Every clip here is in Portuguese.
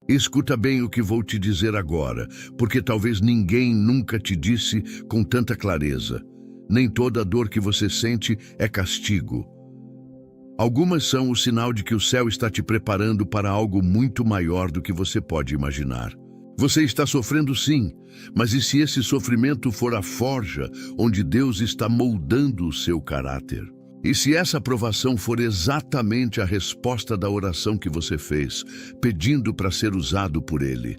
Escuta bem o que vou te dizer agora, porque talvez ninguém nunca te disse com tanta clareza. Nem toda dor que você sente é castigo. Algumas são o sinal de que o céu está te preparando para algo muito maior do que você pode imaginar. Você está sofrendo sim, mas e se esse sofrimento for a forja onde Deus está moldando o seu caráter? E se essa provação for exatamente a resposta da oração que você fez, pedindo para ser usado por Ele?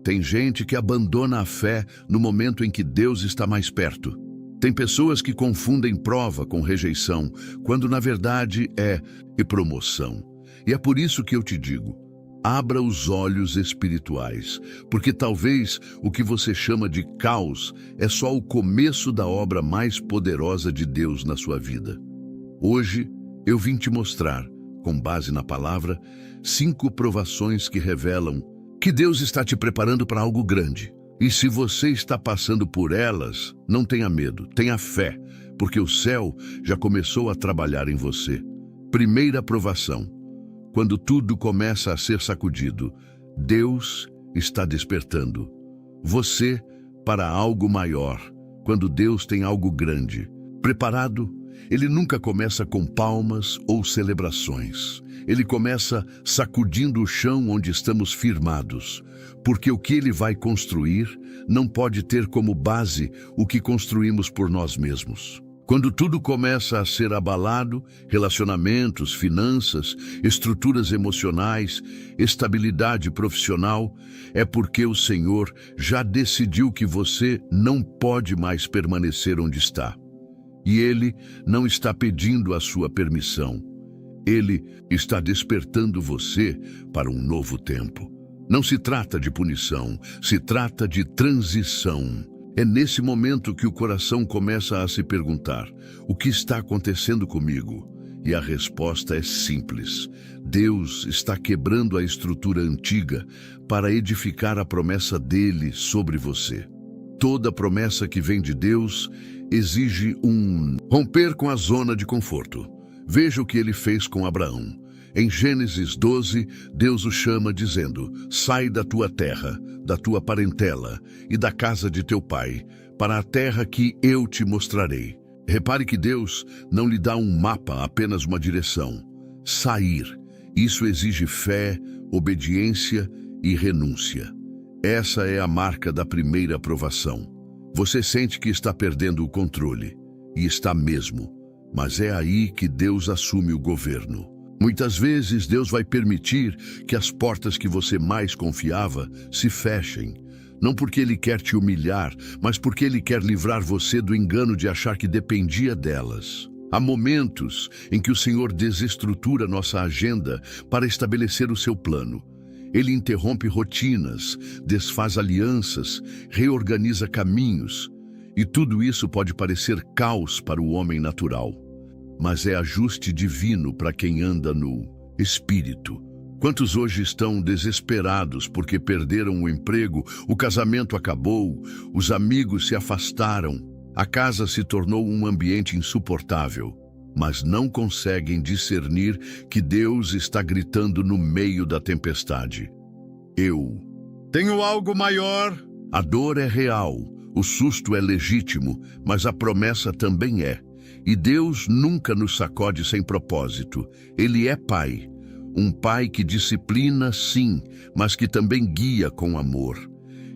Tem gente que abandona a fé no momento em que Deus está mais perto. Tem pessoas que confundem prova com rejeição, quando na verdade é promoção. E é por isso que eu te digo, abra os olhos espirituais, porque talvez o que você chama de caos é só o começo da obra mais poderosa de Deus na sua vida. Hoje eu vim te mostrar, com base na palavra, 5 provações que revelam que Deus está te preparando para algo grande. E se você está passando por elas, não tenha medo, tenha fé, porque o céu já começou a trabalhar em você. Primeira provação. Quando tudo começa a ser sacudido, Deus está despertando você para algo maior. Quando Deus tem algo grande preparado, Ele nunca começa com palmas ou celebrações. Ele começa sacudindo o chão onde estamos firmados, porque o que Ele vai construir não pode ter como base o que construímos por nós mesmos. Quando tudo começa a ser abalado, relacionamentos, finanças, estruturas emocionais, estabilidade profissional, é porque o Senhor já decidiu que você não pode mais permanecer onde está. E Ele não está pedindo a sua permissão. Ele está despertando você para um novo tempo. Não se trata de punição, se trata de transição. É nesse momento que o coração começa a se perguntar: o que está acontecendo comigo? E a resposta é simples. Deus está quebrando a estrutura antiga para edificar a promessa dele sobre você. Toda promessa que vem de Deus exige romper com a zona de conforto. Veja o que ele fez com Abraão. Em Gênesis 12, Deus o chama dizendo: sai da tua terra, da tua parentela e da casa de teu pai, para a terra que eu te mostrarei. Repare que Deus não lhe dá um mapa, apenas uma direção. Sair. Isso exige fé, obediência e renúncia. Essa é a marca da primeira provação. Você sente que está perdendo o controle, e está mesmo, mas é aí que Deus assume o governo. Muitas vezes Deus vai permitir que as portas que você mais confiava se fechem, não porque Ele quer te humilhar, mas porque Ele quer livrar você do engano de achar que dependia delas. Há momentos em que o Senhor desestrutura nossa agenda para estabelecer o seu plano. Ele interrompe rotinas, desfaz alianças, reorganiza caminhos, e tudo isso pode parecer caos para o homem natural. Mas é ajuste divino para quem anda no Espírito. Quantos hoje estão desesperados porque perderam o emprego, o casamento acabou, os amigos se afastaram, a casa se tornou um ambiente insuportável, mas não conseguem discernir que Deus está gritando no meio da tempestade: eu tenho algo maior. A dor é real, o susto é legítimo, mas a promessa também é. E Deus nunca nos sacode sem propósito. Ele é Pai. Um Pai que disciplina, sim, mas que também guia com amor.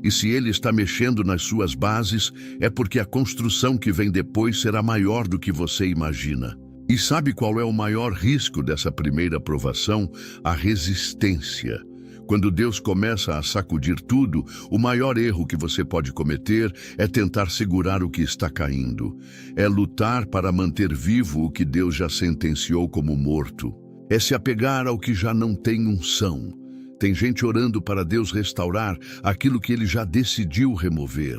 E se Ele está mexendo nas suas bases, é porque a construção que vem depois será maior do que você imagina. E sabe qual é o maior risco dessa primeira provação? A resistência. Quando Deus começa a sacudir tudo, o maior erro que você pode cometer é tentar segurar o que está caindo. É lutar para manter vivo o que Deus já sentenciou como morto. É se apegar ao que já não tem unção. Tem gente orando para Deus restaurar aquilo que Ele já decidiu remover.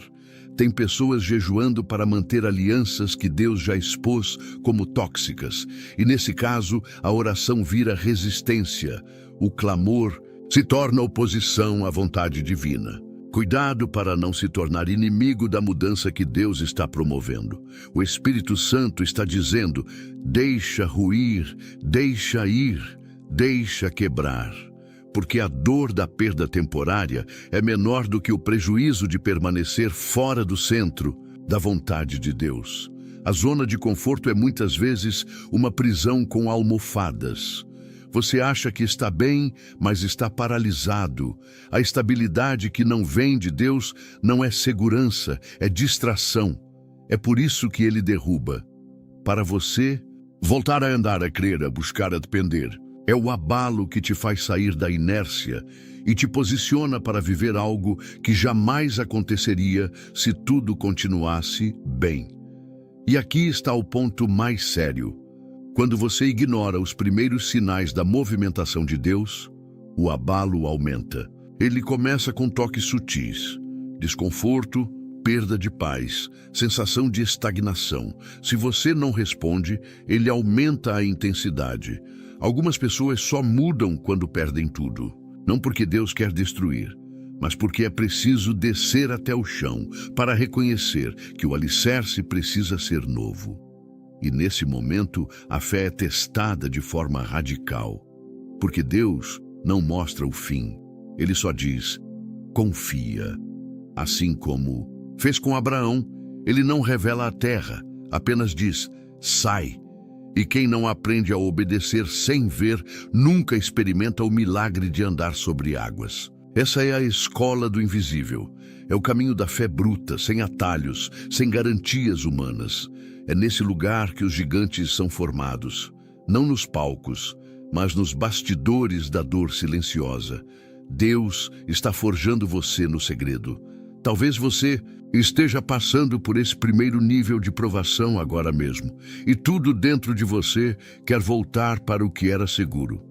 Tem pessoas jejuando para manter alianças que Deus já expôs como tóxicas. E nesse caso, a oração vira resistência. O clamor se torna oposição à vontade divina. Cuidado para não se tornar inimigo da mudança que Deus está promovendo. O Espírito Santo está dizendo: deixa ruir, deixa ir, deixa quebrar. porque a dor da perda temporária é menor do que o prejuízo de permanecer fora do centro da vontade de Deus. A zona de conforto é muitas vezes uma prisão com almofadas. Você acha que está bem, mas está paralisado. A estabilidade que não vem de Deus não é segurança, é distração. É por isso que ele derruba. Para você, voltar a andar, a crer, a buscar, a depender, é o abalo que te faz sair da inércia e te posiciona para viver algo que jamais aconteceria se tudo continuasse bem. E aqui está o ponto mais sério. Quando você ignora os primeiros sinais da movimentação de Deus, o abalo aumenta. Ele começa com toques sutis: desconforto, perda de paz, sensação de estagnação. Se você não responde, ele aumenta a intensidade. Algumas pessoas só mudam quando perdem tudo. Não porque Deus quer destruir, mas porque é preciso descer até o chão para reconhecer que o alicerce precisa ser novo. E nesse momento, a fé é testada de forma radical. Porque Deus não mostra o fim. Ele só diz: confia. Assim como fez com Abraão, ele não revela a terra, apenas diz: sai. E quem não aprende a obedecer sem ver, nunca experimenta o milagre de andar sobre águas. Essa é a escola do invisível. É o caminho da fé bruta, sem atalhos, sem garantias humanas. É nesse lugar que os gigantes são formados, não nos palcos, mas nos bastidores da dor silenciosa. Deus está forjando você no segredo. Talvez você esteja passando por esse primeiro nível de provação agora mesmo, e tudo dentro de você quer voltar para o que era seguro.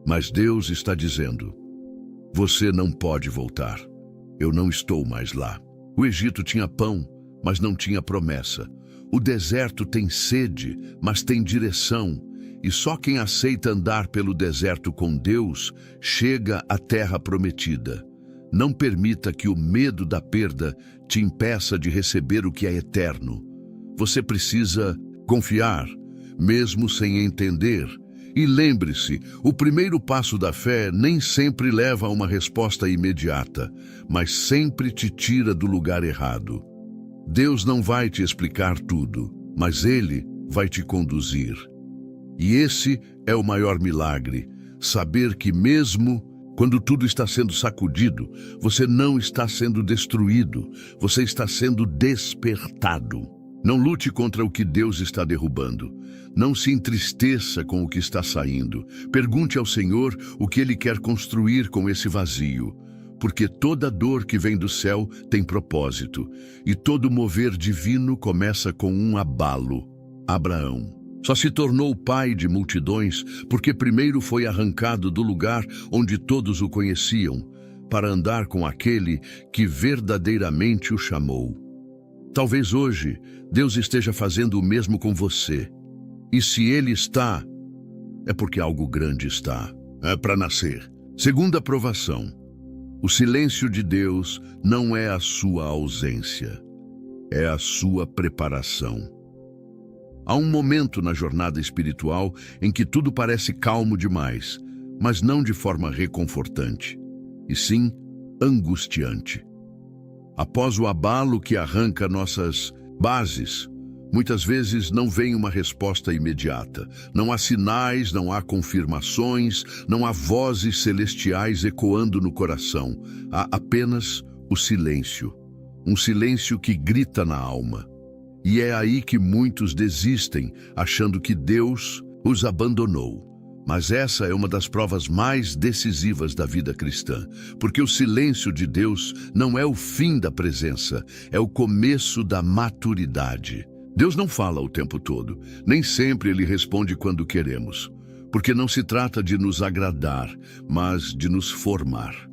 Mas Deus está dizendo: você não pode voltar. Eu não estou mais lá. O Egito tinha pão, mas não tinha promessa. O deserto tem sede, mas tem direção. E só quem aceita andar pelo deserto com Deus chega à terra prometida. Não permita que o medo da perda te impeça de receber o que é eterno. Você precisa confiar, mesmo sem entender. E lembre-se, o primeiro passo da fé nem sempre leva a uma resposta imediata, mas sempre te tira do lugar errado. Deus não vai te explicar tudo, mas Ele vai te conduzir. E esse é o maior milagre, saber que mesmo quando tudo está sendo sacudido, você não está sendo destruído, você está sendo despertado. Não lute contra o que Deus está derrubando. Não se entristeça com o que está saindo. Pergunte ao Senhor o que Ele quer construir com esse vazio. Porque toda dor que vem do céu tem propósito, e todo mover divino começa com um abalo. Abraão só se tornou pai de multidões porque primeiro foi arrancado do lugar onde todos o conheciam, para andar com aquele que verdadeiramente o chamou. Talvez hoje Deus esteja fazendo o mesmo com você. E se Ele está, é porque algo grande está. É para nascer. Segunda provação. O silêncio de Deus não é a sua ausência, é a sua preparação. Há um momento na jornada espiritual em que tudo parece calmo demais, mas não de forma reconfortante, e sim angustiante. Após o abalo que arranca nossas bases, muitas vezes não vem uma resposta imediata. Não há sinais, não há confirmações, não há vozes celestiais ecoando no coração. Há apenas o silêncio. Um silêncio que grita na alma. E é aí que muitos desistem, achando que Deus os abandonou. Mas essa é uma das provas mais decisivas da vida cristã, porque o silêncio de Deus não é o fim da presença, é o começo da maturidade. Deus não fala o tempo todo, nem sempre Ele responde quando queremos, porque não se trata de nos agradar, mas de nos formar.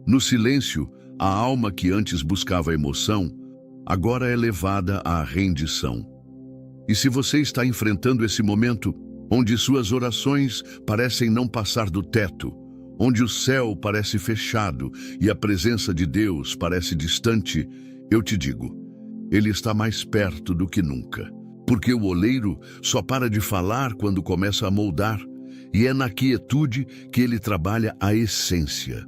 No silêncio, a alma que antes buscava emoção, agora é levada à rendição. E se você está enfrentando esse momento, onde suas orações parecem não passar do teto, onde o céu parece fechado e a presença de Deus parece distante, eu te digo, Ele está mais perto do que nunca. Porque o oleiro só para de falar quando começa a moldar. e é na quietude que ele trabalha a essência.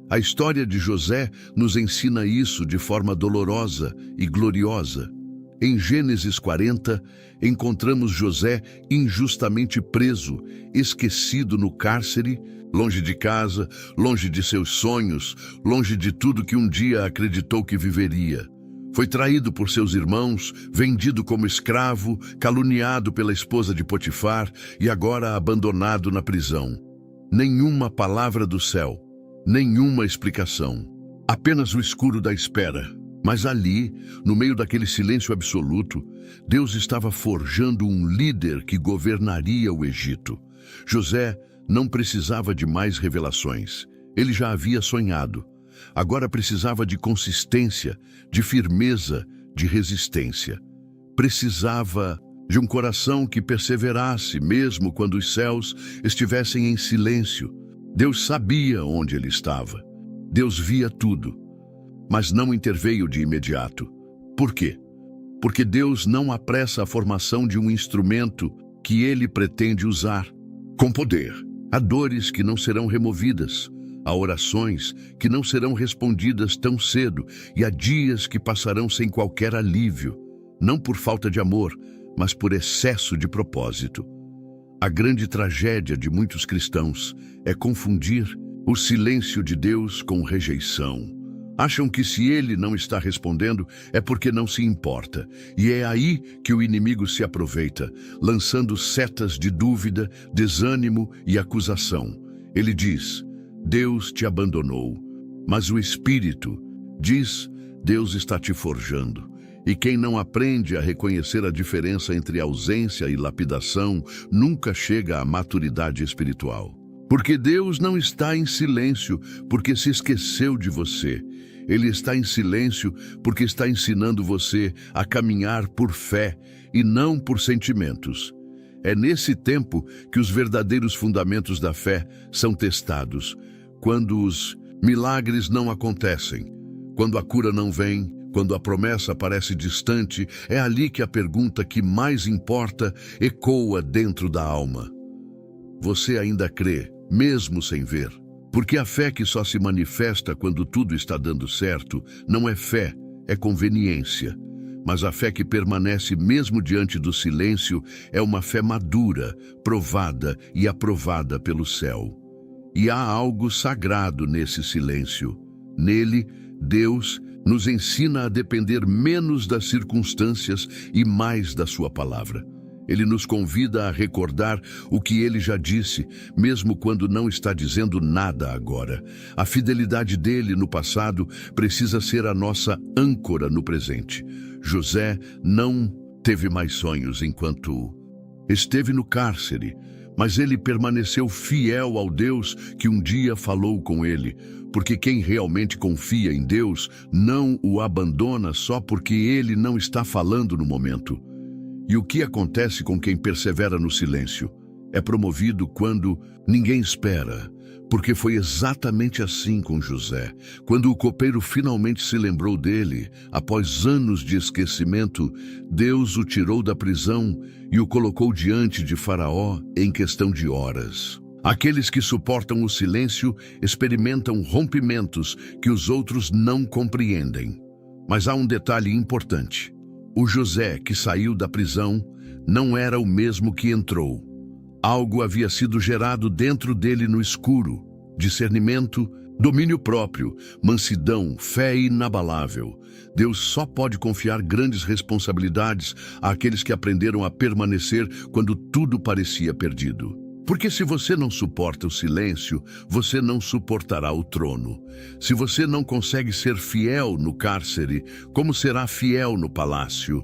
A história de José nos ensina isso de forma dolorosa e gloriosa. Em Gênesis 40, encontramos José injustamente preso, esquecido no cárcere, longe de casa, longe de seus sonhos, longe de tudo que um dia acreditou que viveria. Foi traído por seus irmãos, vendido como escravo, caluniado pela esposa de Potifar e agora abandonado na prisão. Nenhuma palavra do céu, nenhuma explicação, apenas o escuro da espera. Mas ali, no meio daquele silêncio absoluto, Deus estava forjando um líder que governaria o Egito. José não precisava de mais revelações. Ele já havia sonhado. Agora precisava de consistência, de firmeza, de resistência. Precisava de um coração que perseverasse, mesmo quando os céus estivessem em silêncio. Deus sabia onde ele estava. Deus via tudo, mas não interveio de imediato. Por quê? Porque Deus não apressa a formação de um instrumento que ele pretende usar. Com poder, há dores que não serão removidas, há orações que não serão respondidas tão cedo e há dias que passarão sem qualquer alívio, não por falta de amor, mas por excesso de propósito. A grande tragédia de muitos cristãos é confundir o silêncio de Deus com rejeição. Acham que se ele não está respondendo é porque não se importa. E é aí que o inimigo se aproveita, lançando setas de dúvida, desânimo e acusação. Ele diz: Deus te abandonou. Mas o Espírito diz: Deus está te forjando. E quem não aprende a reconhecer a diferença entre ausência e lapidação nunca chega à maturidade espiritual. Porque Deus não está em silêncio porque se esqueceu de você. Ele está em silêncio porque está ensinando você a caminhar por fé e não por sentimentos. É nesse tempo que os verdadeiros fundamentos da fé são testados. Quando os milagres não acontecem, quando a cura não vem, quando a promessa parece distante, é ali que a pergunta que mais importa ecoa dentro da alma. Você ainda crê, mesmo sem ver? Porque a fé que só se manifesta quando tudo está dando certo não é fé, é conveniência. Mas a fé que permanece mesmo diante do silêncio é uma fé madura, provada e aprovada pelo céu. E há algo sagrado nesse silêncio. Nele, Deus nos ensina a depender menos das circunstâncias e mais da sua palavra. Ele nos convida a recordar o que ele já disse, mesmo quando não está dizendo nada agora. A fidelidade dele no passado precisa ser a nossa âncora no presente. José não teve mais sonhos enquanto esteve no cárcere, mas ele permaneceu fiel ao Deus que um dia falou com ele, porque quem realmente confia em Deus não o abandona só porque ele não está falando no momento. E o que acontece com quem persevera no silêncio? É promovido quando ninguém espera, porque foi exatamente assim com José. Quando o copeiro finalmente se lembrou dele, após anos de esquecimento, Deus o tirou da prisão e o colocou diante de Faraó em questão de horas. Aqueles que suportam o silêncio experimentam rompimentos que os outros não compreendem. Mas há um detalhe importante. O José que saiu da prisão não era o mesmo que entrou. Algo havia sido gerado dentro dele no escuro: discernimento, domínio próprio, mansidão, fé inabalável. Deus só pode confiar grandes responsabilidades àqueles que aprenderam a permanecer quando tudo parecia perdido. Porque se você não suporta o silêncio, você não suportará o trono. Se você não consegue ser fiel no cárcere, como será fiel no palácio?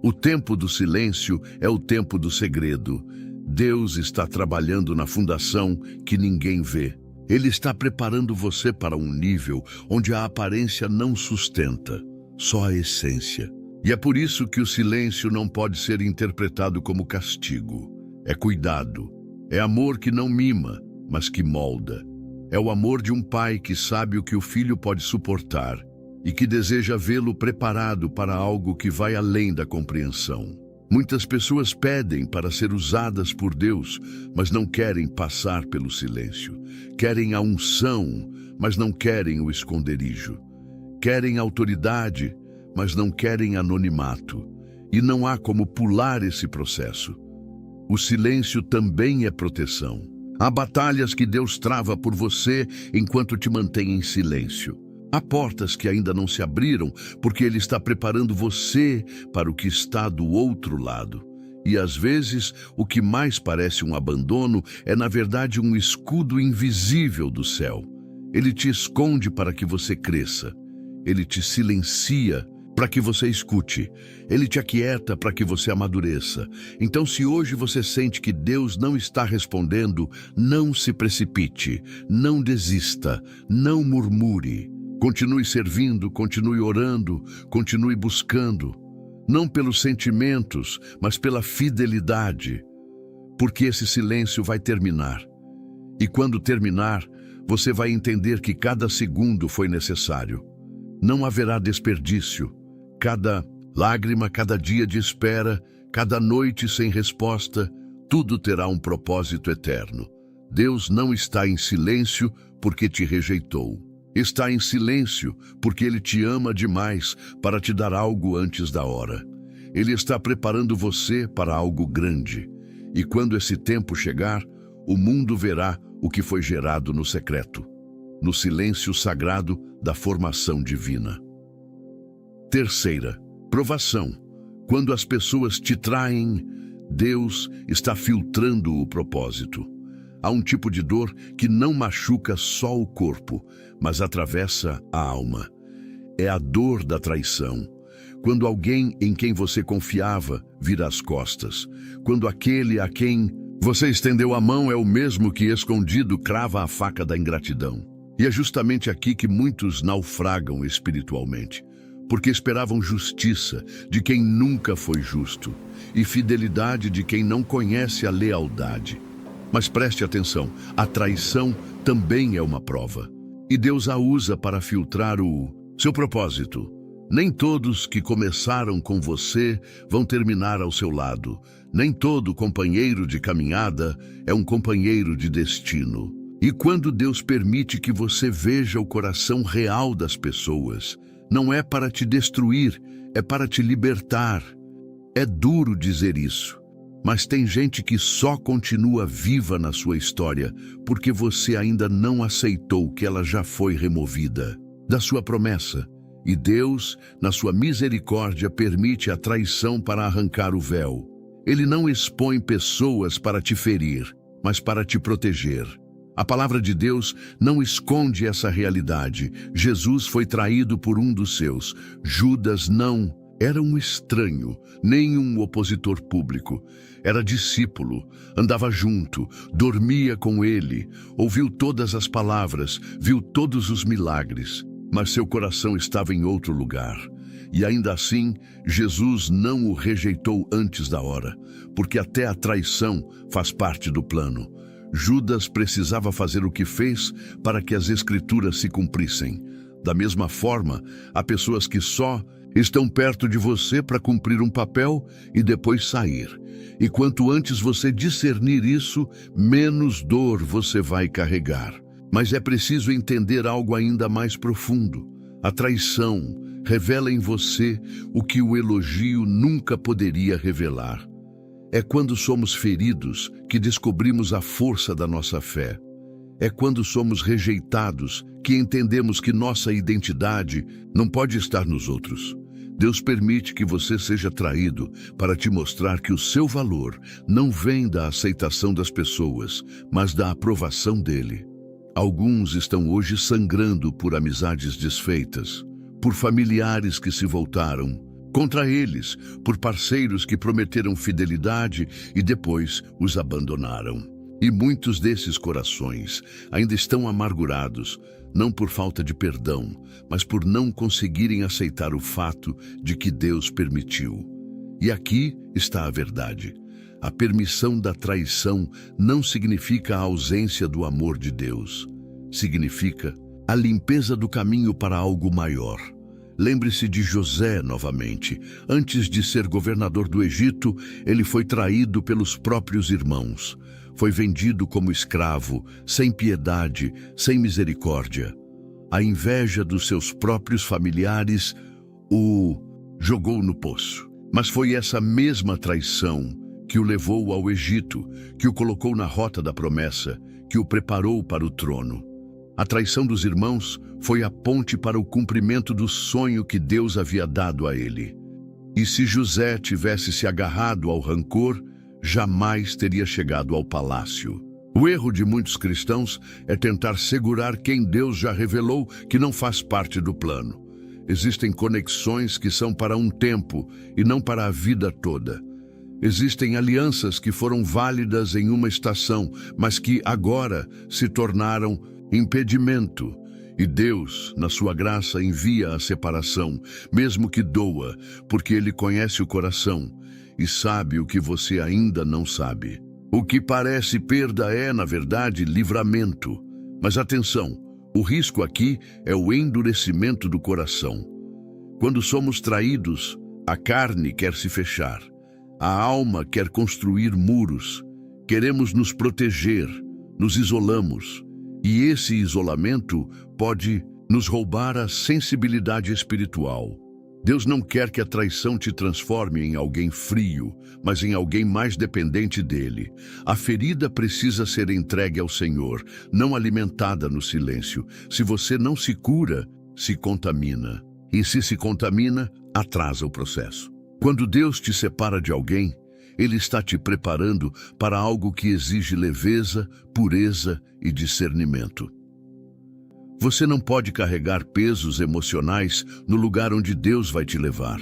O tempo do silêncio é o tempo do segredo. Deus está trabalhando na fundação que ninguém vê. Ele está preparando você para um nível onde a aparência não sustenta, só a essência. E é por isso que o silêncio não pode ser interpretado como castigo. É cuidado. É amor que não mima, mas que molda. É o amor de um pai que sabe o que o filho pode suportar e que deseja vê-lo preparado para algo que vai além da compreensão. Muitas pessoas pedem para ser usadas por Deus, mas não querem passar pelo silêncio. Querem a unção, mas não querem o esconderijo. Querem autoridade, mas não querem anonimato. E não há como pular esse processo. O silêncio também é proteção. Há batalhas que Deus trava por você enquanto te mantém em silêncio. Há portas que ainda não se abriram porque Ele está preparando você para o que está do outro lado. E às vezes, o que mais parece um abandono é na verdade um escudo invisível do céu. Ele te esconde para que você cresça. Ele te silencia para que você escute. Ele te aquieta para que você amadureça. Então, se hoje você sente que Deus não está respondendo, não se precipite, não desista, não murmure. Continue servindo, continue orando, continue buscando. Não pelos sentimentos, mas pela fidelidade. Porque esse silêncio vai terminar. E quando terminar, você vai entender que cada segundo foi necessário. Não haverá desperdício. Cada lágrima, cada dia de espera, cada noite sem resposta, tudo terá um propósito eterno. Deus não está em silêncio porque te rejeitou. Está em silêncio porque Ele te ama demais para te dar algo antes da hora. Ele está preparando você para algo grande. E quando esse tempo chegar, o mundo verá o que foi gerado no secreto, no silêncio sagrado da formação divina. Terceira, provação. Quando as pessoas te traem, Deus está filtrando o propósito. Há um tipo de dor que não machuca só o corpo, mas atravessa a alma. É a dor da traição. Quando alguém em quem você confiava vira as costas. Quando aquele a quem você estendeu a mão é o mesmo que escondido crava a faca da ingratidão. E é justamente aqui que muitos naufragam espiritualmente. Porque esperavam justiça de quem nunca foi justo e fidelidade de quem não conhece a lealdade. Mas preste atenção, a traição também é uma prova. E Deus a usa para filtrar o seu propósito. Nem todos que começaram com você vão terminar ao seu lado. Nem todo companheiro de caminhada é um companheiro de destino. E quando Deus permite que você veja o coração real das pessoas, não é para te destruir, é para te libertar. É duro dizer isso. Mas tem gente que só continua viva na sua história porque você ainda não aceitou que ela já foi removida da sua promessa. E Deus, na sua misericórdia, permite a traição para arrancar o véu. Ele não expõe pessoas para te ferir, mas para te proteger. A palavra de Deus não esconde essa realidade. Jesus foi traído por um dos seus. Judas não era um estranho, nem um opositor público. Era discípulo, andava junto, dormia com ele, ouviu todas as palavras, viu todos os milagres, mas seu coração estava em outro lugar. E ainda assim, Jesus não o rejeitou antes da hora, porque até a traição faz parte do plano. Judas precisava fazer o que fez para que as Escrituras se cumprissem. Da mesma forma, há pessoas que só estão perto de você para cumprir um papel e depois sair. E quanto antes você discernir isso, menos dor você vai carregar. Mas é preciso entender algo ainda mais profundo. A traição revela em você o que o elogio nunca poderia revelar. É quando somos feridos que descobrimos a força da nossa fé. É quando somos rejeitados que entendemos que nossa identidade não pode estar nos outros. Deus permite que você seja traído para te mostrar que o seu valor não vem da aceitação das pessoas, mas da aprovação dele. Alguns estão hoje sangrando por amizades desfeitas, por familiares que se voltaram contra eles, por parceiros que prometeram fidelidade e depois os abandonaram. E muitos desses corações ainda estão amargurados, não por falta de perdão, mas por não conseguirem aceitar o fato de que Deus permitiu. E aqui está a verdade. A permissão da traição não significa a ausência do amor de Deus. Significa a limpeza do caminho para algo maior. Lembre-se de José novamente. Antes de ser governador do Egito, ele foi traído pelos próprios irmãos. Foi vendido como escravo, sem piedade, sem misericórdia. A inveja dos seus próprios familiares o jogou no poço. Mas foi essa mesma traição que o levou ao Egito, que o colocou na rota da promessa, que o preparou para o trono. A traição dos irmãos foi a ponte para o cumprimento do sonho que Deus havia dado a ele. E se José tivesse se agarrado ao rancor, jamais teria chegado ao palácio. O erro de muitos cristãos é tentar segurar quem Deus já revelou que não faz parte do plano. Existem conexões que são para um tempo e não para a vida toda. Existem alianças que foram válidas em uma estação, mas que agora se tornaram impedimento. E Deus, na sua graça, envia a separação, mesmo que doa, porque Ele conhece o coração e sabe o que você ainda não sabe. O que parece perda é, na verdade, livramento. Mas atenção, o risco aqui é o endurecimento do coração. Quando somos traídos, a carne quer se fechar. A alma quer construir muros. Queremos nos proteger, nos isolamos. E esse isolamento pode nos roubar a sensibilidade espiritual. Deus não quer que a traição te transforme em alguém frio, mas em alguém mais dependente dele. A ferida precisa ser entregue ao Senhor, não alimentada no silêncio. Se você não se cura, se contamina. E se contamina, atrasa o processo. Quando Deus te separa de alguém, Ele está te preparando para algo que exige leveza, pureza e discernimento. Você não pode carregar pesos emocionais no lugar onde Deus vai te levar.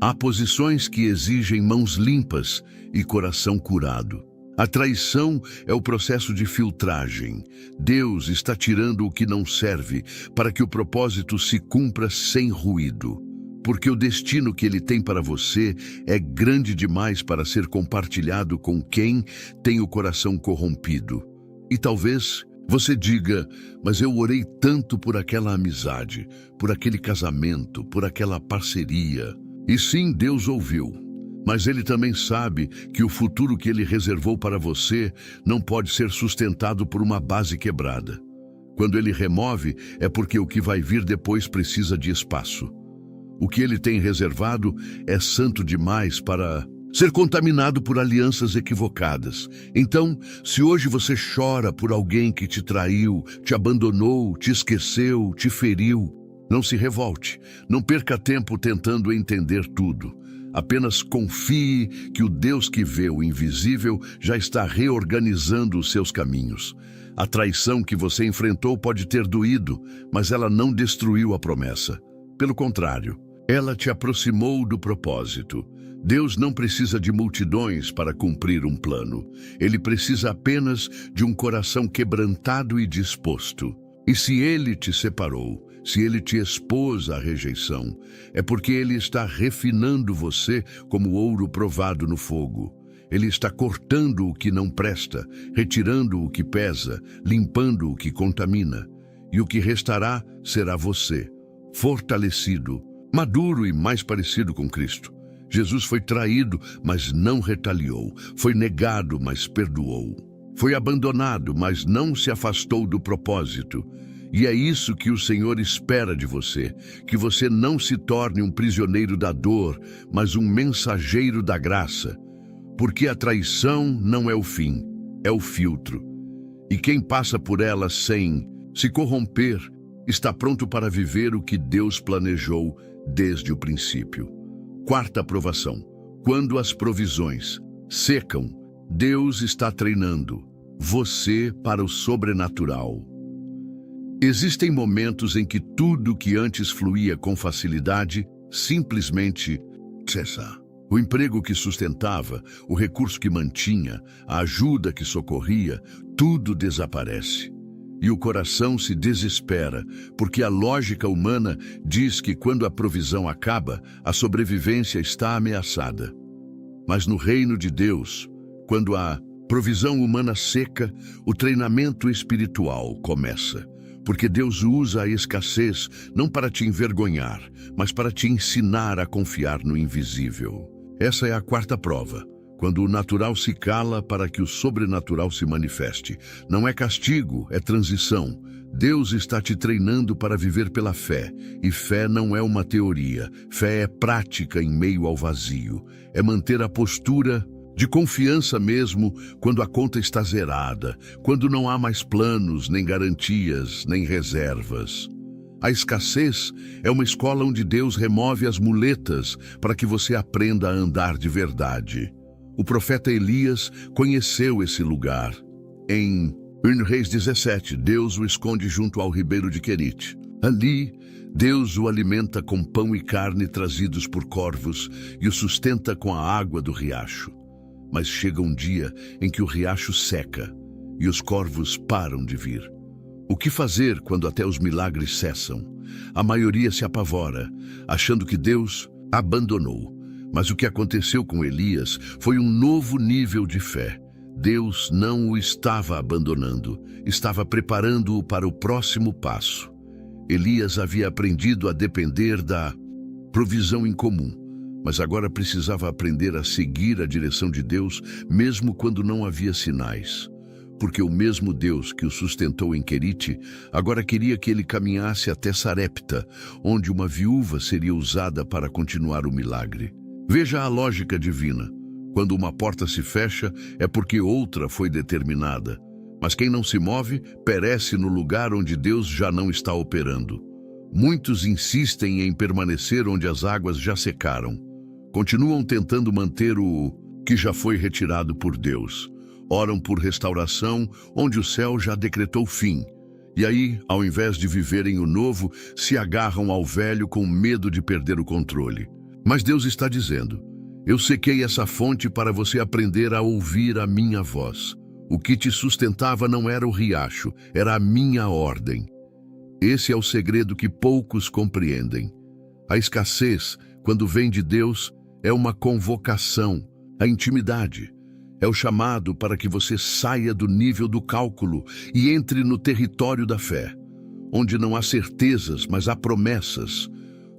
Há posições que exigem mãos limpas e coração curado. A traição é o processo de filtragem. Deus está tirando o que não serve para que o propósito se cumpra sem ruído. Porque o destino que Ele tem para você é grande demais para ser compartilhado com quem tem o coração corrompido. E talvez você diga, mas eu orei tanto por aquela amizade, por aquele casamento, por aquela parceria. E sim, Deus ouviu. Mas Ele também sabe que o futuro que Ele reservou para você não pode ser sustentado por uma base quebrada. Quando Ele remove, é porque o que vai vir depois precisa de espaço. O que Ele tem reservado é santo demais para ser contaminado por alianças equivocadas. Então, se hoje você chora por alguém que te traiu, te abandonou, te esqueceu, te feriu, não se revolte. Não perca tempo tentando entender tudo. Apenas confie que o Deus que vê o invisível já está reorganizando os seus caminhos. A traição que você enfrentou pode ter doído, mas ela não destruiu a promessa. Pelo contrário, ela te aproximou do propósito. Deus não precisa de multidões para cumprir um plano. Ele precisa apenas de um coração quebrantado e disposto. E se Ele te separou, se Ele te expôs à rejeição, é porque Ele está refinando você como ouro provado no fogo. Ele está cortando o que não presta, retirando o que pesa, limpando o que contamina. E o que restará será você, fortalecido, maduro e mais parecido com Cristo. Jesus foi traído, mas não retaliou. Foi negado, mas perdoou. Foi abandonado, mas não se afastou do propósito. E é isso que o Senhor espera de você, que você não se torne um prisioneiro da dor, mas um mensageiro da graça. Porque a traição não é o fim, é o filtro. E quem passa por ela sem se corromper, está pronto para viver o que Deus planejou desde o princípio. Quarta aprovação. Quando as provisões secam, Deus está treinando você para o sobrenatural. Existem momentos em que tudo que antes fluía com facilidade simplesmente cessa. O emprego que sustentava, o recurso que mantinha, a ajuda que socorria, tudo desaparece. E o coração se desespera, porque a lógica humana diz que quando a provisão acaba, a sobrevivência está ameaçada. Mas no reino de Deus, quando a provisão humana seca, o treinamento espiritual começa. Porque Deus usa a escassez não para te envergonhar, mas para te ensinar a confiar no invisível. Essa é a quarta prova. Quando o natural se cala para que o sobrenatural se manifeste. Não é castigo, é transição. Deus está te treinando para viver pela fé. E fé não é uma teoria. Fé é prática em meio ao vazio. É manter a postura de confiança mesmo quando a conta está zerada, quando não há mais planos, nem garantias, nem reservas. A escassez é uma escola onde Deus remove as muletas para que você aprenda a andar de verdade. O profeta Elias conheceu esse lugar. Em 1 Reis 17, Deus o esconde junto ao ribeiro de Querite. Ali, Deus o alimenta com pão e carne trazidos por corvos e o sustenta com a água do riacho. Mas chega um dia em que o riacho seca e os corvos param de vir. O que fazer quando até os milagres cessam? A maioria se apavora, achando que Deus abandonou. Mas o que aconteceu com Elias foi um novo nível de fé. Deus não o estava abandonando, estava preparando-o para o próximo passo. Elias havia aprendido a depender da provisão incomum, mas agora precisava aprender a seguir a direção de Deus, mesmo quando não havia sinais. Porque o mesmo Deus que o sustentou em Querite, agora queria que ele caminhasse até Sarepta, onde uma viúva seria usada para continuar o milagre. Veja a lógica divina. Quando uma porta se fecha, é porque outra foi determinada. Mas quem não se move, perece no lugar onde Deus já não está operando. Muitos insistem em permanecer onde as águas já secaram. Continuam tentando manter o que já foi retirado por Deus. Oram por restauração, onde o céu já decretou fim. E aí, ao invés de viverem o novo, se agarram ao velho com medo de perder o controle. Mas Deus está dizendo: eu sequei essa fonte para você aprender a ouvir a minha voz. O que te sustentava não era o riacho, era a minha ordem. Esse é o segredo que poucos compreendem. A escassez, quando vem de Deus, é uma convocação, a intimidade. É o chamado para que você saia do nível do cálculo e entre no território da fé, onde não há certezas, mas há promessas,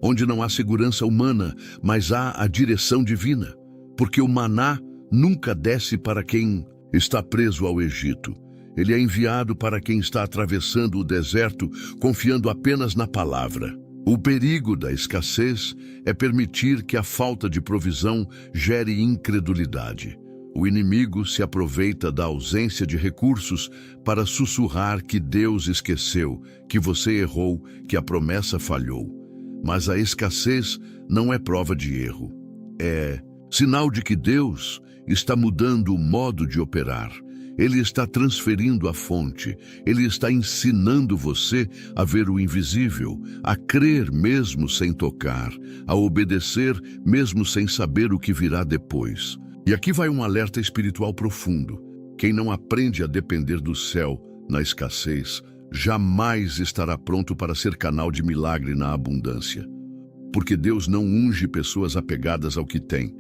onde não há segurança humana, mas há a direção divina, porque o maná nunca desce para quem está preso ao Egito. Ele é enviado para quem está atravessando o deserto, confiando apenas na palavra. O perigo da escassez é permitir que a falta de provisão gere incredulidade. O inimigo se aproveita da ausência de recursos para sussurrar que Deus esqueceu, que você errou, que a promessa falhou. Mas a escassez não é prova de erro. É sinal de que Deus está mudando o modo de operar. Ele está transferindo a fonte. Ele está ensinando você a ver o invisível, a crer mesmo sem tocar, a obedecer mesmo sem saber o que virá depois. E aqui vai um alerta espiritual profundo. Quem não aprende a depender do céu na escassez, jamais estará pronto para ser canal de milagre na abundância. Porque Deus não unge pessoas apegadas ao que tem.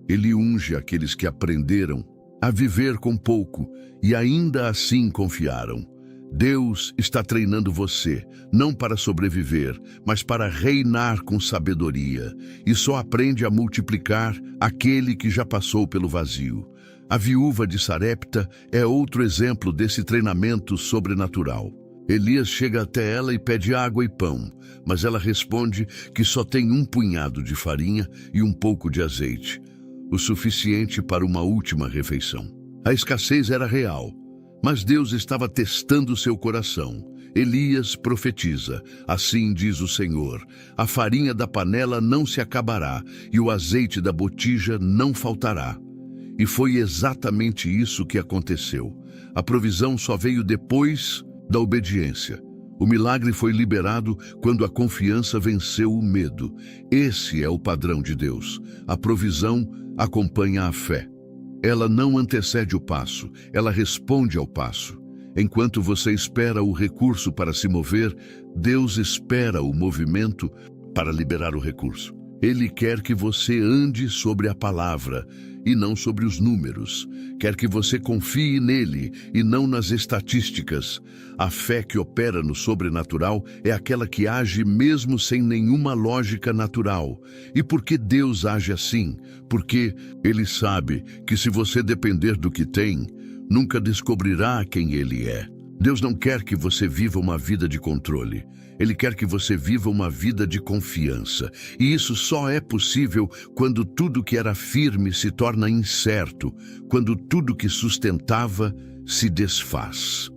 Ele unge aqueles que aprenderam a viver com pouco e ainda assim confiaram. Deus está treinando você, não para sobreviver, mas para reinar com sabedoria. E só aprende a multiplicar aquele que já passou pelo vazio. A viúva de Sarepta é outro exemplo desse treinamento sobrenatural. Elias chega até ela e pede água e pão, mas ela responde que só tem um punhado de farinha e um pouco de azeite, o suficiente para uma última refeição. A escassez era real, mas Deus estava testando seu coração. Elias profetiza: assim diz o Senhor, a farinha da panela não se acabará e o azeite da botija não faltará. E foi exatamente isso que aconteceu. A provisão só veio depois da obediência. O milagre foi liberado quando a confiança venceu o medo. Esse é o padrão de Deus. A provisão acompanha a fé. Ela não antecede o passo, ela responde ao passo. Enquanto você espera o recurso para se mover, Deus espera o movimento para liberar o recurso. Ele quer que você ande sobre a palavra e não sobre os números. Quer que você confie nele e não nas estatísticas. A fé que opera no sobrenatural é aquela que age mesmo sem nenhuma lógica natural. E por que Deus age assim? Porque ele sabe que se você depender do que tem, nunca descobrirá quem ele é. Deus não quer que você viva uma vida de controle. Ele quer que você viva uma vida de confiança. E isso só é possível quando tudo que era firme se torna incerto, quando tudo que sustentava se desfaz.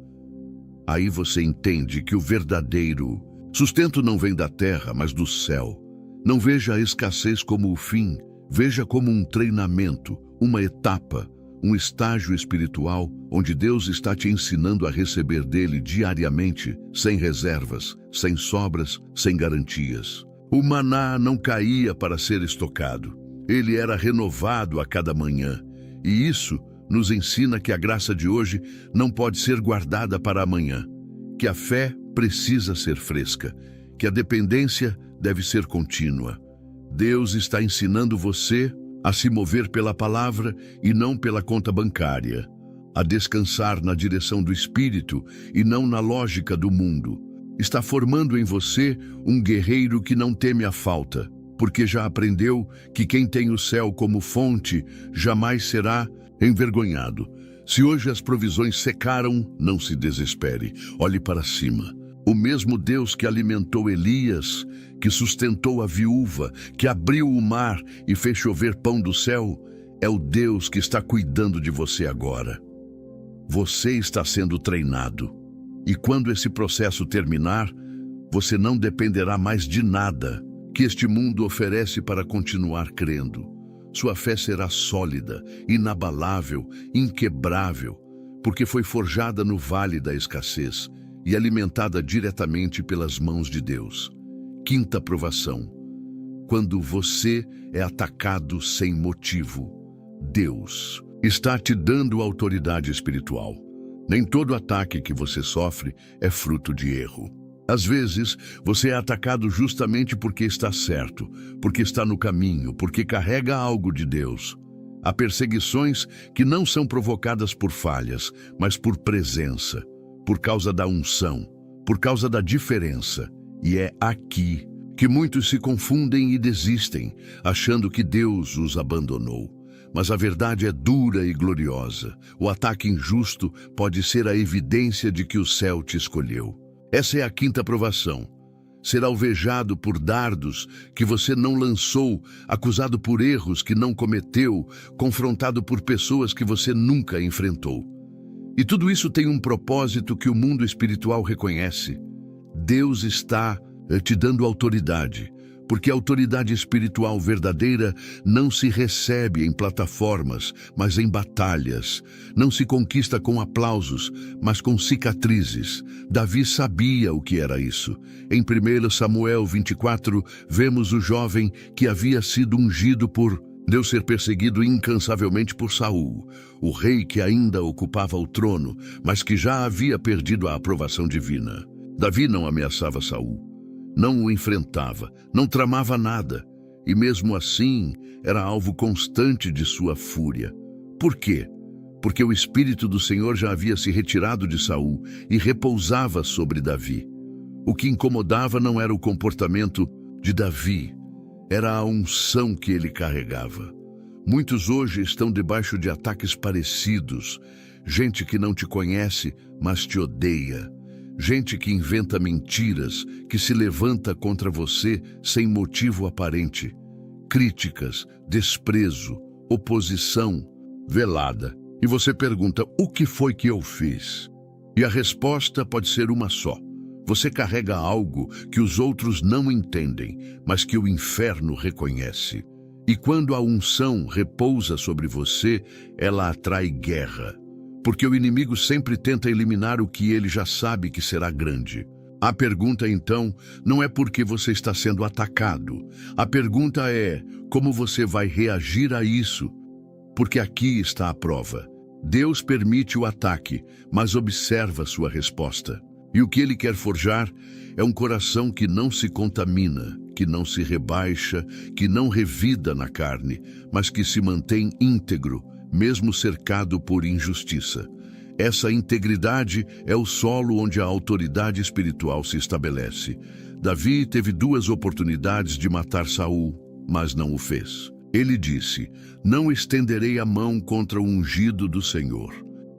Aí você entende que o verdadeiro sustento não vem da terra, mas do céu. Não veja a escassez como o fim, veja como um treinamento, uma etapa, um estágio espiritual onde Deus está te ensinando a receber dele diariamente, sem reservas, sem sobras, sem garantias. O maná não caía para ser estocado. Ele era renovado a cada manhã. E isso nos ensina que a graça de hoje não pode ser guardada para amanhã, que a fé precisa ser fresca, que a dependência deve ser contínua. Deus está ensinando você a se mover pela palavra e não pela conta bancária, a descansar na direção do Espírito e não na lógica do mundo. Está formando em você um guerreiro que não teme a falta, porque já aprendeu que quem tem o céu como fonte jamais será envergonhado. Se hoje as provisões secaram, não se desespere, olhe para cima. O mesmo Deus que alimentou Elias, que sustentou a viúva, que abriu o mar e fez chover pão do céu, é o Deus que está cuidando de você agora. Você está sendo treinado. E quando esse processo terminar, você não dependerá mais de nada que este mundo oferece para continuar crendo. Sua fé será sólida, inabalável, inquebrável, porque foi forjada no vale da escassez e alimentada diretamente pelas mãos de Deus. Quinta provação. Quando você é atacado sem motivo, Deus está te dando autoridade espiritual. Nem todo ataque que você sofre é fruto de erro. Às vezes, você é atacado justamente porque está certo, porque está no caminho, porque carrega algo de Deus. Há perseguições que não são provocadas por falhas, mas por presença, por causa da unção, por causa da diferença. E é aqui que muitos se confundem e desistem, achando que Deus os abandonou. Mas a verdade é dura e gloriosa. O ataque injusto pode ser a evidência de que o céu te escolheu. Essa é a quinta provação. Ser alvejado por dardos que você não lançou, acusado por erros que não cometeu, confrontado por pessoas que você nunca enfrentou. E tudo isso tem um propósito que o mundo espiritual reconhece. Deus está te dando autoridade, porque a autoridade espiritual verdadeira não se recebe em plataformas, mas em batalhas. Não se conquista com aplausos, mas com cicatrizes. Davi sabia o que era isso. Em 1 Samuel 24, vemos o jovem que havia sido ungido por Deus ser perseguido incansavelmente por Saul, o rei que ainda ocupava o trono, mas que já havia perdido a aprovação divina. Davi não ameaçava Saul. Não o enfrentava, não tramava nada, e mesmo assim era alvo constante de sua fúria. Por quê? Porque o Espírito do Senhor já havia se retirado de Saul e repousava sobre Davi. O que incomodava não era o comportamento de Davi, era a unção que ele carregava. Muitos hoje estão debaixo de ataques parecidos, gente que não te conhece, mas te odeia. Gente que inventa mentiras, que se levanta contra você sem motivo aparente. Críticas, desprezo, oposição velada. E você pergunta, o que foi que eu fiz? E a resposta pode ser uma só. Você carrega algo que os outros não entendem, mas que o inferno reconhece. E quando a unção repousa sobre você, ela atrai guerra. Porque o inimigo sempre tenta eliminar o que ele já sabe que será grande. A pergunta, então, não é por que você está sendo atacado. A pergunta é, como você vai reagir a isso? Porque aqui está a prova. Deus permite o ataque, mas observa sua resposta. E o que ele quer forjar é um coração que não se contamina, que não se rebaixa, que não revida na carne, mas que se mantém íntegro, mesmo cercado por injustiça. Essa integridade é o solo onde a autoridade espiritual se estabelece. Davi teve 2 oportunidades de matar Saul, mas não o fez. Ele disse: "Não estenderei a mão contra o ungido do Senhor."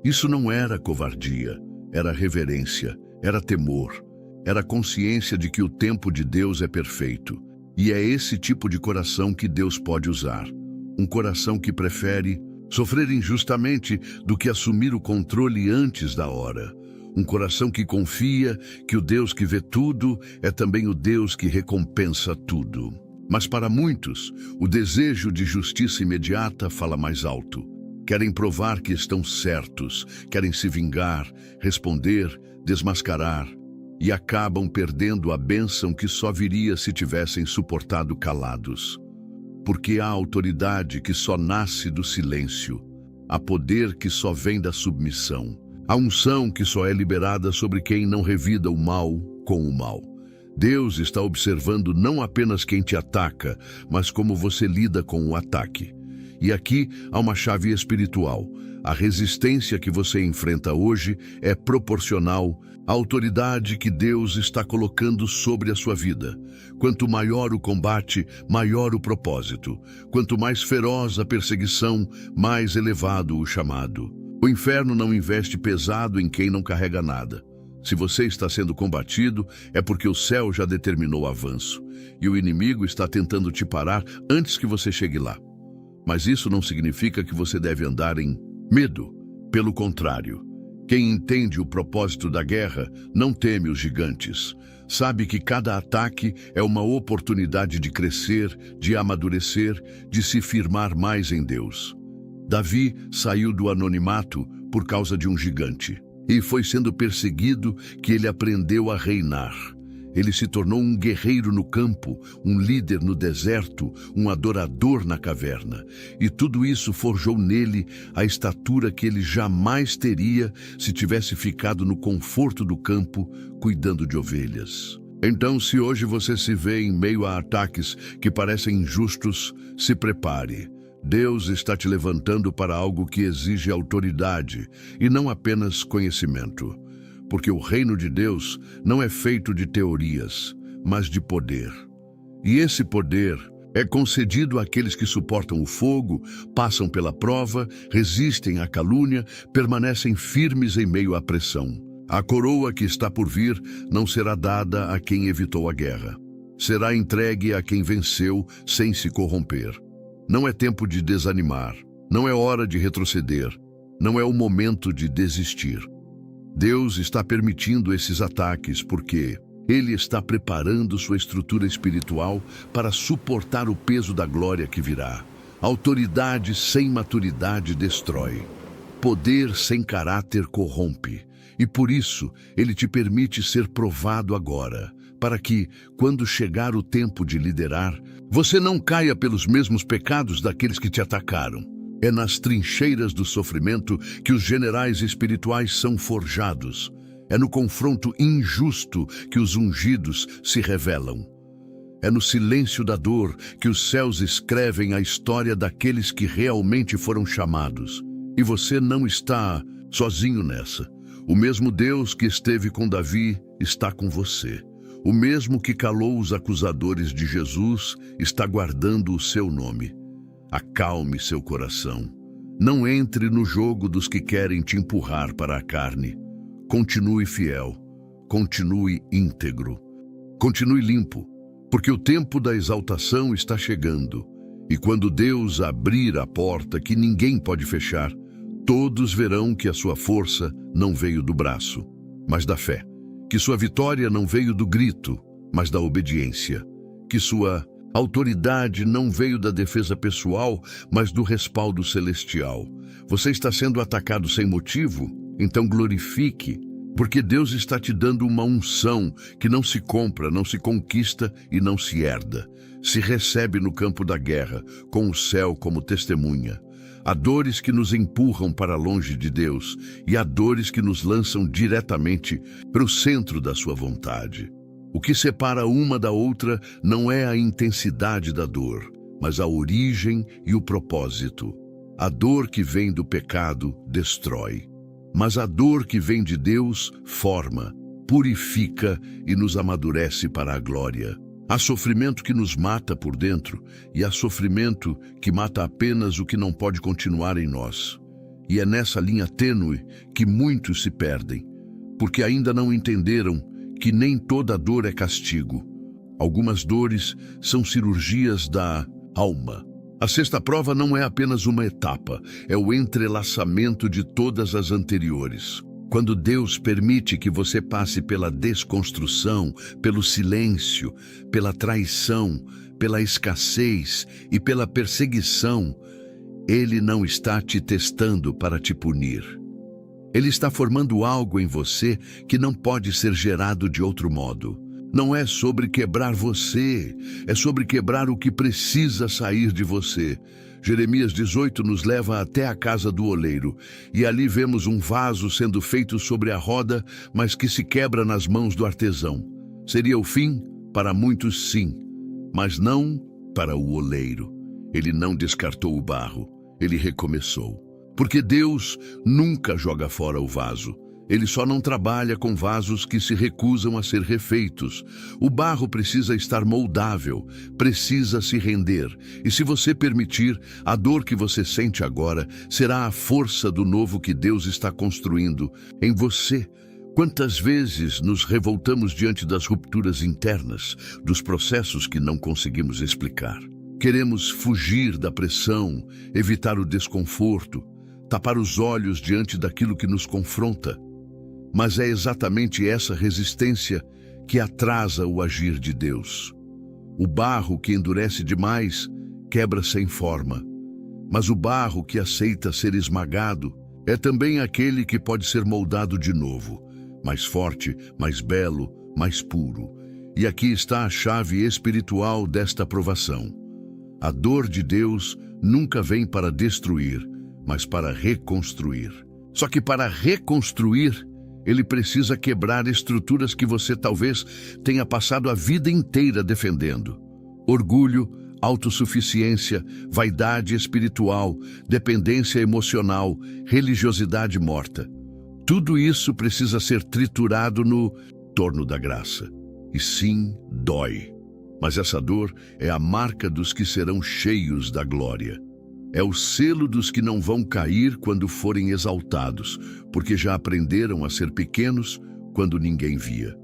Isso não era covardia, era reverência, era temor, era consciência de que o tempo de Deus é perfeito. E é esse tipo de coração que Deus pode usar. Um coração que prefere sofrer injustamente do que assumir o controle antes da hora. Um coração que confia que o Deus que vê tudo é também o Deus que recompensa tudo. Mas para muitos, o desejo de justiça imediata fala mais alto. Querem provar que estão certos, querem se vingar, responder, desmascarar, e acabam perdendo a bênção que só viria se tivessem suportado calados. Porque há autoridade que só nasce do silêncio, há poder que só vem da submissão, há unção que só é liberada sobre quem não revida o mal com o mal. Deus está observando não apenas quem te ataca, mas como você lida com o ataque. E aqui há uma chave espiritual. A resistência que você enfrenta hoje é proporcional à autoridade que Deus está colocando sobre a sua vida. Quanto maior o combate, maior o propósito. Quanto mais feroz a perseguição, mais elevado o chamado. O inferno não investe pesado em quem não carrega nada. Se você está sendo combatido, é porque o céu já determinou o avanço. E o inimigo está tentando te parar antes que você chegue lá. Mas isso não significa que você deve andar em medo. Pelo contrário, quem entende o propósito da guerra não teme os gigantes. Sabe que cada ataque é uma oportunidade de crescer, de amadurecer, de se firmar mais em Deus. Davi saiu do anonimato por causa de um gigante. E foi sendo perseguido que ele aprendeu a reinar. Ele se tornou um guerreiro no campo, um líder no deserto, um adorador na caverna. E tudo isso forjou nele a estatura que ele jamais teria se tivesse ficado no conforto do campo, cuidando de ovelhas. Então, se hoje você se vê em meio a ataques que parecem injustos, se prepare. Deus está te levantando para algo que exige autoridade e não apenas conhecimento. Porque o reino de Deus não é feito de teorias, mas de poder. E esse poder é concedido àqueles que suportam o fogo, passam pela prova, resistem à calúnia, permanecem firmes em meio à pressão. A coroa que está por vir não será dada a quem evitou a guerra. Será entregue a quem venceu sem se corromper. Não é tempo de desanimar, não é hora de retroceder, não é o momento de desistir. Deus está permitindo esses ataques porque Ele está preparando sua estrutura espiritual para suportar o peso da glória que virá. Autoridade sem maturidade destrói. Poder sem caráter corrompe. E por isso, Ele te permite ser provado agora, para que, quando chegar o tempo de liderar, você não caia pelos mesmos pecados daqueles que te atacaram. É nas trincheiras do sofrimento que os generais espirituais são forjados. É no confronto injusto que os ungidos se revelam. É no silêncio da dor que os céus escrevem a história daqueles que realmente foram chamados. E você não está sozinho nessa. O mesmo Deus que esteve com Davi está com você. O mesmo que calou os acusadores de Jesus está guardando o seu nome. Acalme seu coração. Não entre no jogo dos que querem te empurrar para a carne. Continue fiel. Continue íntegro. Continue limpo, porque o tempo da exaltação está chegando. E quando Deus abrir a porta que ninguém pode fechar, todos verão que a sua força não veio do braço, mas da fé. Que sua vitória não veio do grito, mas da obediência. Que sua autoridade não veio da defesa pessoal, mas do respaldo celestial. Você está sendo atacado sem motivo? Então glorifique, porque Deus está te dando uma unção que não se compra, não se conquista e não se herda. Se recebe no campo da guerra, com o céu como testemunha. Há dores que nos empurram para longe de Deus e há dores que nos lançam diretamente para o centro da sua vontade. O que separa uma da outra não é a intensidade da dor, mas a origem e o propósito. A dor que vem do pecado destrói, mas a dor que vem de Deus forma, purifica e nos amadurece para a glória. Há sofrimento que nos mata por dentro e há sofrimento que mata apenas o que não pode continuar em nós. E é nessa linha tênue que muitos se perdem, porque ainda não entenderam que nem toda dor é castigo. Algumas dores são cirurgias da alma. A sexta prova não é apenas uma etapa, é o entrelaçamento de todas as anteriores. Quando Deus permite que você passe pela desconstrução, pelo silêncio, pela traição, pela escassez e pela perseguição, Ele não está te testando para te punir. Ele está formando algo em você que não pode ser gerado de outro modo. Não é sobre quebrar você, é sobre quebrar o que precisa sair de você. Jeremias 18 nos leva até a casa do oleiro, e ali vemos um vaso sendo feito sobre a roda, mas que se quebra nas mãos do artesão. Seria o fim? Para muitos, sim, mas não para o oleiro. Ele não descartou o barro, ele recomeçou. Porque Deus nunca joga fora o vaso. Ele só não trabalha com vasos que se recusam a ser refeitos. O barro precisa estar moldável, precisa se render. E se você permitir, a dor que você sente agora será a força do novo que Deus está construindo em você. Quantas vezes nos revoltamos diante das rupturas internas, dos processos que não conseguimos explicar? Queremos fugir da pressão, evitar o desconforto, tapar os olhos diante daquilo que nos confronta. Mas é exatamente essa resistência que atrasa o agir de Deus. O barro que endurece demais quebra sem forma, mas o barro que aceita ser esmagado é também aquele que pode ser moldado de novo, mais forte, mais belo, mais puro. E aqui está a chave espiritual desta provação. A dor de Deus nunca vem para destruir, mas para reconstruir. Só que para reconstruir, Ele precisa quebrar estruturas que você talvez tenha passado a vida inteira defendendo. Orgulho, autossuficiência, vaidade espiritual, dependência emocional, religiosidade morta. Tudo isso precisa ser triturado no torno da graça. E sim, dói. Mas essa dor é a marca dos que serão cheios da glória. É o selo dos que não vão cair quando forem exaltados, porque já aprenderam a ser pequenos quando ninguém via.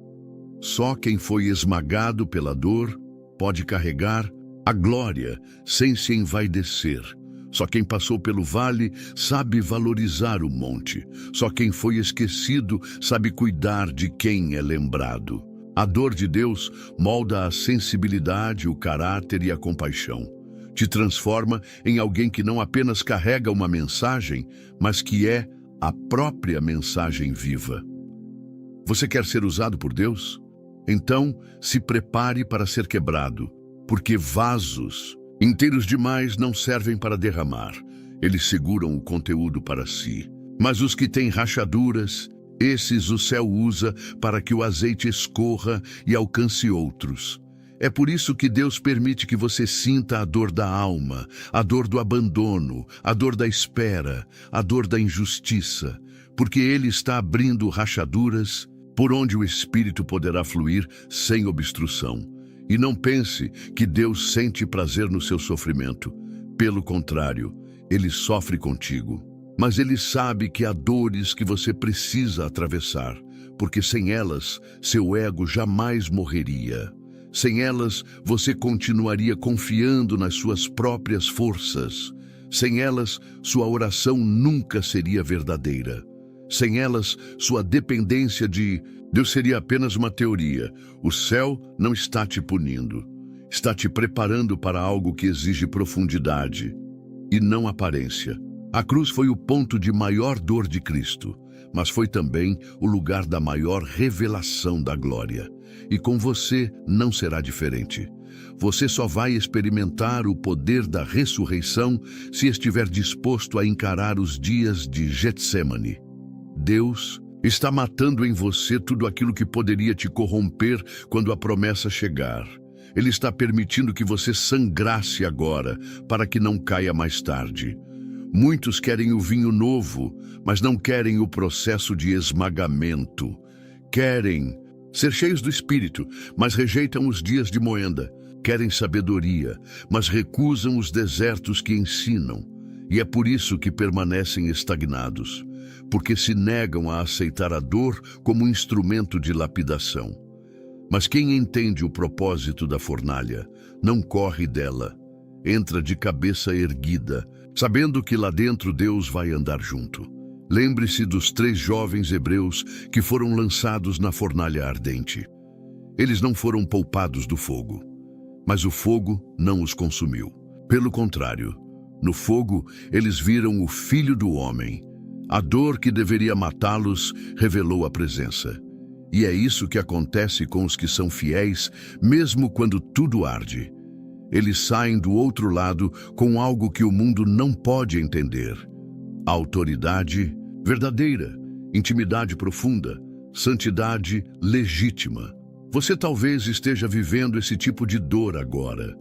Só quem foi esmagado pela dor pode carregar a glória sem se envaidecer. Só quem passou pelo vale sabe valorizar o monte. Só quem foi esquecido sabe cuidar de quem é lembrado. A dor de Deus molda a sensibilidade, o caráter e a compaixão. Te transforma em alguém que não apenas carrega uma mensagem, mas que é a própria mensagem viva. Você quer ser usado por Deus? Então, se prepare para ser quebrado, porque vasos inteiros demais não servem para derramar. Eles seguram o conteúdo para si. Mas os que têm rachaduras, esses o céu usa para que o azeite escorra e alcance outros. É por isso que Deus permite que você sinta a dor da alma, a dor do abandono, a dor da espera, a dor da injustiça, porque Ele está abrindo rachaduras por onde o Espírito poderá fluir sem obstrução. E não pense que Deus sente prazer no seu sofrimento. Pelo contrário, Ele sofre contigo. Mas Ele sabe que há dores que você precisa atravessar, porque sem elas, seu ego jamais morreria. Sem elas, você continuaria confiando nas suas próprias forças. Sem elas, sua oração nunca seria verdadeira. Sem elas, sua dependência de Deus seria apenas uma teoria. O céu não está te punindo. Está te preparando para algo que exige profundidade e não aparência. A cruz foi o ponto de maior dor de Cristo, mas foi também o lugar da maior revelação da glória. E com você não será diferente. Você só vai experimentar o poder da ressurreição se estiver disposto a encarar os dias de Getsemane. Deus está matando em você tudo aquilo que poderia te corromper quando a promessa chegar. Ele está permitindo que você sangrasse agora, para que não caia mais tarde. Muitos querem o vinho novo, mas não querem o processo de esmagamento. Querem ser cheios do Espírito, mas rejeitam os dias de moenda. Querem sabedoria, mas recusam os desertos que ensinam. E é por isso que permanecem estagnados, porque se negam a aceitar a dor como instrumento de lapidação. Mas quem entende o propósito da fornalha, não corre dela, entra de cabeça erguida, sabendo que lá dentro Deus vai andar junto. Lembre-se dos 3 jovens hebreus que foram lançados na fornalha ardente. Eles não foram poupados do fogo, mas o fogo não os consumiu. Pelo contrário, no fogo eles viram o Filho do Homem. A dor que deveria matá-los revelou a presença. E é isso que acontece com os que são fiéis, mesmo quando tudo arde. Eles saem do outro lado com algo que o mundo não pode entender. A autoridade verdadeira, intimidade profunda, santidade legítima. Você talvez esteja vivendo esse tipo de dor agora.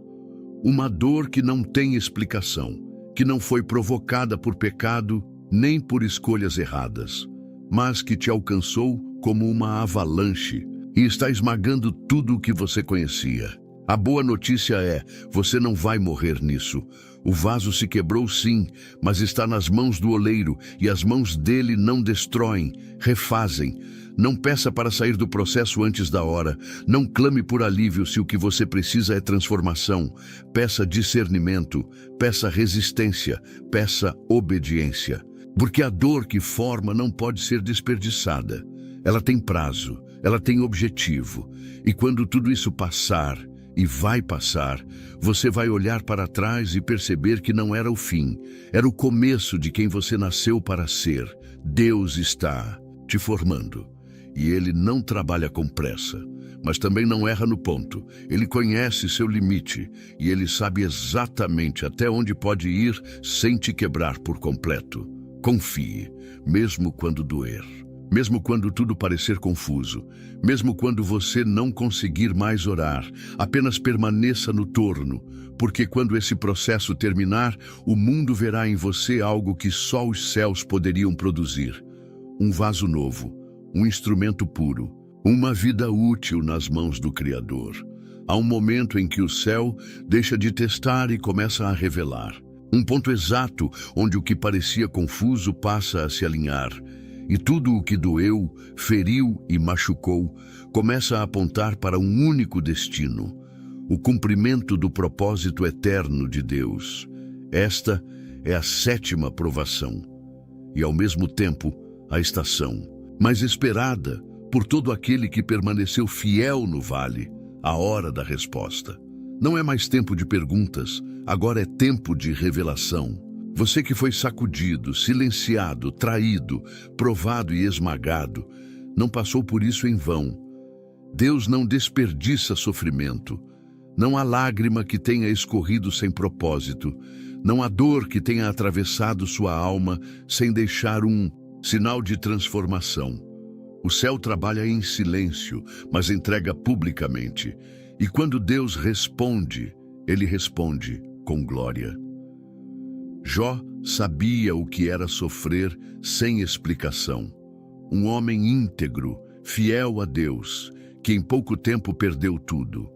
Uma dor que não tem explicação, que não foi provocada por pecado nem por escolhas erradas, mas que te alcançou como uma avalanche e está esmagando tudo o que você conhecia. A boa notícia é, você não vai morrer nisso. O vaso se quebrou sim, mas está nas mãos do oleiro e as mãos dele não destroem, refazem. Não peça para sair do processo antes da hora. Não clame por alívio se o que você precisa é transformação. Peça discernimento, peça resistência, peça obediência. Porque a dor que forma não pode ser desperdiçada. Ela tem prazo, ela tem objetivo. E quando tudo isso passar, e vai passar, você vai olhar para trás e perceber que não era o fim, era o começo de quem você nasceu para ser. Deus está te formando. E Ele não trabalha com pressa, mas também não erra no ponto. Ele conhece seu limite e Ele sabe exatamente até onde pode ir sem te quebrar por completo. Confie, mesmo quando doer. Mesmo quando tudo parecer confuso, mesmo quando você não conseguir mais orar, apenas permaneça no torno, porque quando esse processo terminar, o mundo verá em você algo que só os céus poderiam produzir. Um vaso novo, um instrumento puro, uma vida útil nas mãos do Criador. Há um momento em que o céu deixa de testar e começa a revelar. Um ponto exato onde o que parecia confuso passa a se alinhar. E tudo o que doeu, feriu e machucou começa a apontar para um único destino, o cumprimento do propósito eterno de Deus. Esta é a 7ª provação e, ao mesmo tempo, a estação mais esperada por todo aquele que permaneceu fiel no vale, a hora da resposta. Não é mais tempo de perguntas, agora é tempo de revelação. Você que foi sacudido, silenciado, traído, provado e esmagado, não passou por isso em vão. Deus não desperdiça sofrimento. Não há lágrima que tenha escorrido sem propósito. Não há dor que tenha atravessado sua alma sem deixar um sinal de transformação. O céu trabalha em silêncio, mas entrega publicamente. E quando Deus responde, Ele responde com glória. Jó sabia o que era sofrer sem explicação. Um homem íntegro, fiel a Deus, que em pouco tempo perdeu tudo.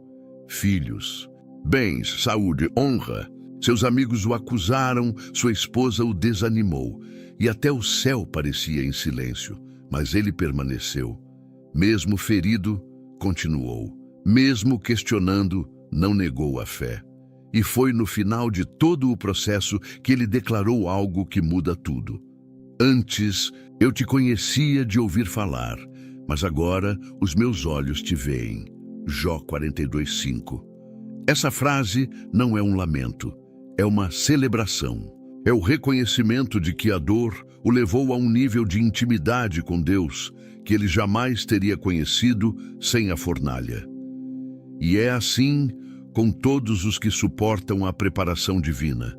Filhos, bens, saúde, honra. Seus amigos o acusaram, sua esposa o desanimou. E até o céu parecia em silêncio, mas ele permaneceu. Mesmo ferido, continuou. Mesmo questionando, não negou a fé. E foi no final de todo o processo que ele declarou algo que muda tudo. Antes, eu te conhecia de ouvir falar, mas agora os meus olhos te veem. Jó 42:5. Essa frase não é um lamento, é uma celebração. É o reconhecimento de que a dor o levou a um nível de intimidade com Deus que ele jamais teria conhecido sem a fornalha. E é assim com todos os que suportam a preparação divina.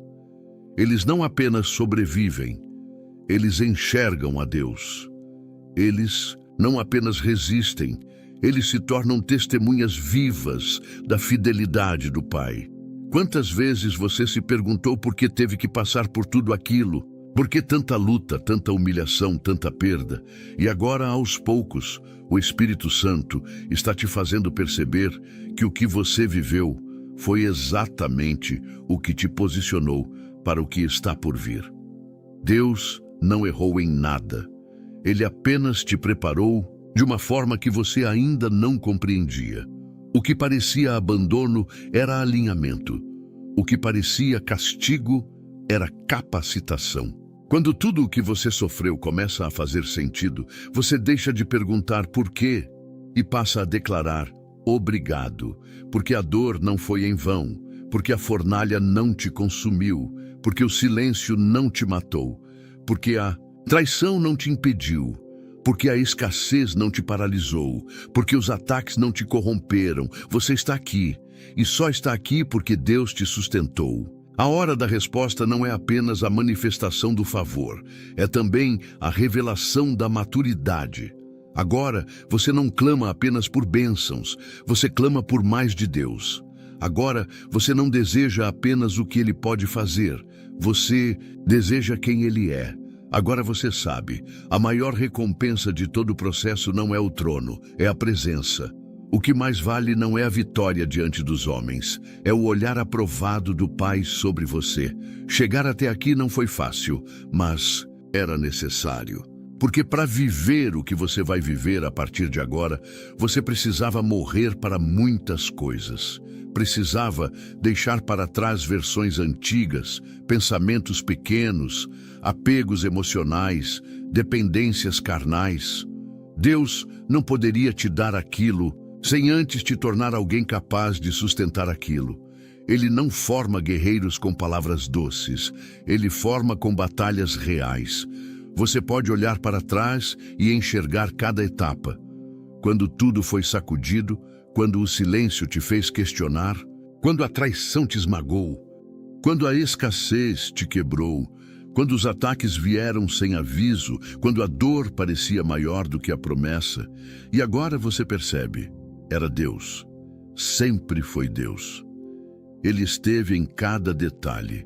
Eles não apenas sobrevivem, eles enxergam a Deus. Eles não apenas resistem, eles se tornam testemunhas vivas da fidelidade do Pai. Quantas vezes você se perguntou por que teve que passar por tudo aquilo? Por que tanta luta, tanta humilhação, tanta perda? E agora, aos poucos, o Espírito Santo está te fazendo perceber que o que você viveu foi exatamente o que te posicionou para o que está por vir. Deus não errou em nada. Ele apenas te preparou de uma forma que você ainda não compreendia. O que parecia abandono era alinhamento. O que parecia castigo era capacitação. Quando tudo o que você sofreu começa a fazer sentido, você deixa de perguntar por quê e passa a declarar obrigado, porque a dor não foi em vão, porque a fornalha não te consumiu, porque o silêncio não te matou, porque a traição não te impediu, porque a escassez não te paralisou, porque os ataques não te corromperam. Você está aqui, e só está aqui porque Deus te sustentou. A hora da resposta não é apenas a manifestação do favor, é também a revelação da maturidade. Agora, você não clama apenas por bênçãos, você clama por mais de Deus. Agora, você não deseja apenas o que Ele pode fazer, você deseja quem Ele é. Agora você sabe, a maior recompensa de todo o processo não é o trono, é a presença. O que mais vale não é a vitória diante dos homens, é o olhar aprovado do Pai sobre você. Chegar até aqui não foi fácil, mas era necessário. Porque para viver o que você vai viver a partir de agora, você precisava morrer para muitas coisas. Precisava deixar para trás versões antigas, pensamentos pequenos, apegos emocionais, dependências carnais. Deus não poderia te dar aquilo sem antes te tornar alguém capaz de sustentar aquilo. Ele não forma guerreiros com palavras doces, ele forma com batalhas reais. Você pode olhar para trás e enxergar cada etapa. Quando tudo foi sacudido, quando o silêncio te fez questionar, quando a traição te esmagou, quando a escassez te quebrou, quando os ataques vieram sem aviso, quando a dor parecia maior do que a promessa. E agora você percebe, era Deus, sempre foi Deus. Ele esteve em cada detalhe,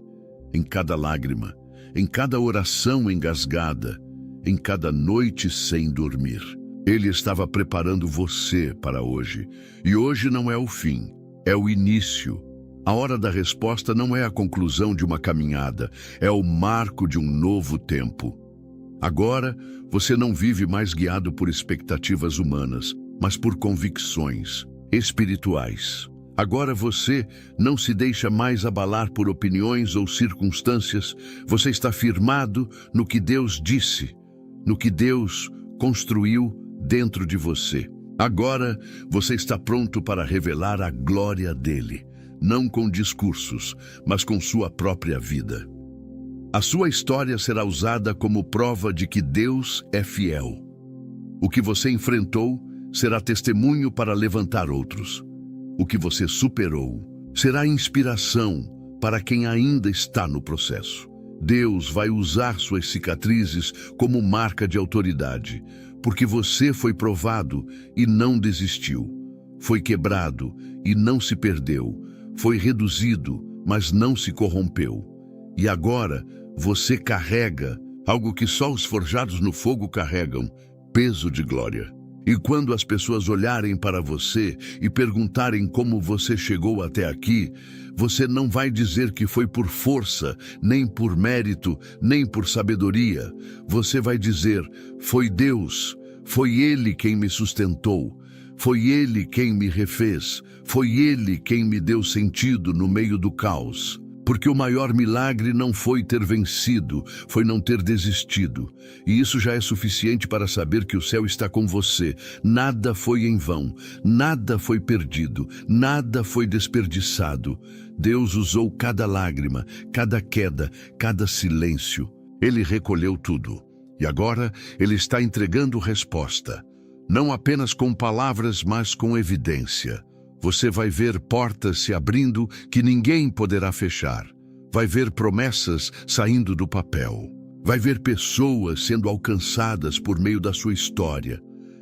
em cada lágrima, em cada oração engasgada, em cada noite sem dormir. Ele estava preparando você para hoje, e hoje não é o fim, é o início. A hora da resposta não é a conclusão de uma caminhada, é o marco de um novo tempo. Agora, você não vive mais guiado por expectativas humanas, mas por convicções espirituais. Agora você não se deixa mais abalar por opiniões ou circunstâncias, você está firmado no que Deus disse, no que Deus construiu dentro de você. Agora você está pronto para revelar a glória dele, não com discursos, mas com sua própria vida. A sua história será usada como prova de que Deus é fiel. O que você enfrentou será testemunho para levantar outros. O que você superou será inspiração para quem ainda está no processo. Deus vai usar suas cicatrizes como marca de autoridade, porque você foi provado e não desistiu. Foi quebrado e não se perdeu. Foi reduzido, mas não se corrompeu. E agora você carrega algo que só os forjados no fogo carregam, peso de glória. E quando as pessoas olharem para você e perguntarem como você chegou até aqui, você não vai dizer que foi por força, nem por mérito, nem por sabedoria. Você vai dizer, foi Deus, foi Ele quem me sustentou, foi Ele quem me refez, foi Ele quem me deu sentido no meio do caos. Porque o maior milagre não foi ter vencido, foi não ter desistido. E isso já é suficiente para saber que o céu está com você. Nada foi em vão, nada foi perdido, nada foi desperdiçado. Deus usou cada lágrima, cada queda, cada silêncio. Ele recolheu tudo. E agora Ele está entregando resposta. Não apenas com palavras, mas com evidência. Você vai ver portas se abrindo que ninguém poderá fechar. Vai ver promessas saindo do papel. Vai ver pessoas sendo alcançadas por meio da sua história.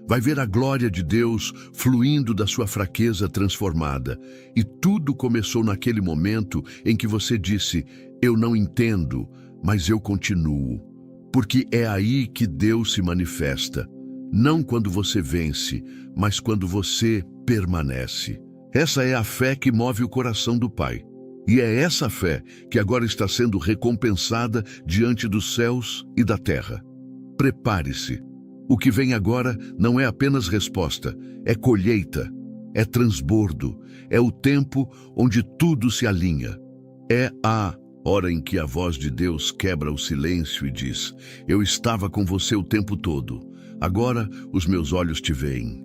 Vai ver a glória de Deus fluindo da sua fraqueza transformada. E tudo começou naquele momento em que você disse: eu não entendo, mas eu continuo. Porque é aí que Deus se manifesta. Não quando você vence, mas quando você permanece. Essa é a fé que move o coração do Pai. E é essa fé que agora está sendo recompensada diante dos céus e da terra. Prepare-se. O que vem agora não é apenas resposta, é colheita, é transbordo, é o tempo onde tudo se alinha. É a hora em que a voz de Deus quebra o silêncio e diz: eu estava com você o tempo todo, agora os meus olhos te veem.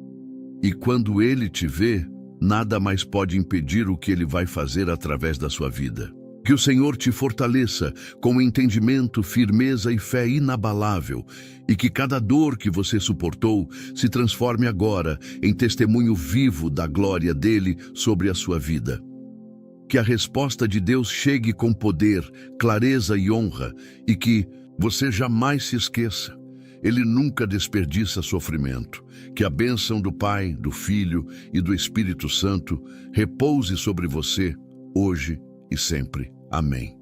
E quando Ele te vê, nada mais pode impedir o que Ele vai fazer através da sua vida. Que o Senhor te fortaleça com entendimento, firmeza e fé inabalável, e que cada dor que você suportou se transforme agora em testemunho vivo da glória dele sobre a sua vida. Que a resposta de Deus chegue com poder, clareza e honra, e que você jamais se esqueça: Ele nunca desperdiça sofrimento. Que a bênção do Pai, do Filho e do Espírito Santo repouse sobre você, hoje e sempre. Amém.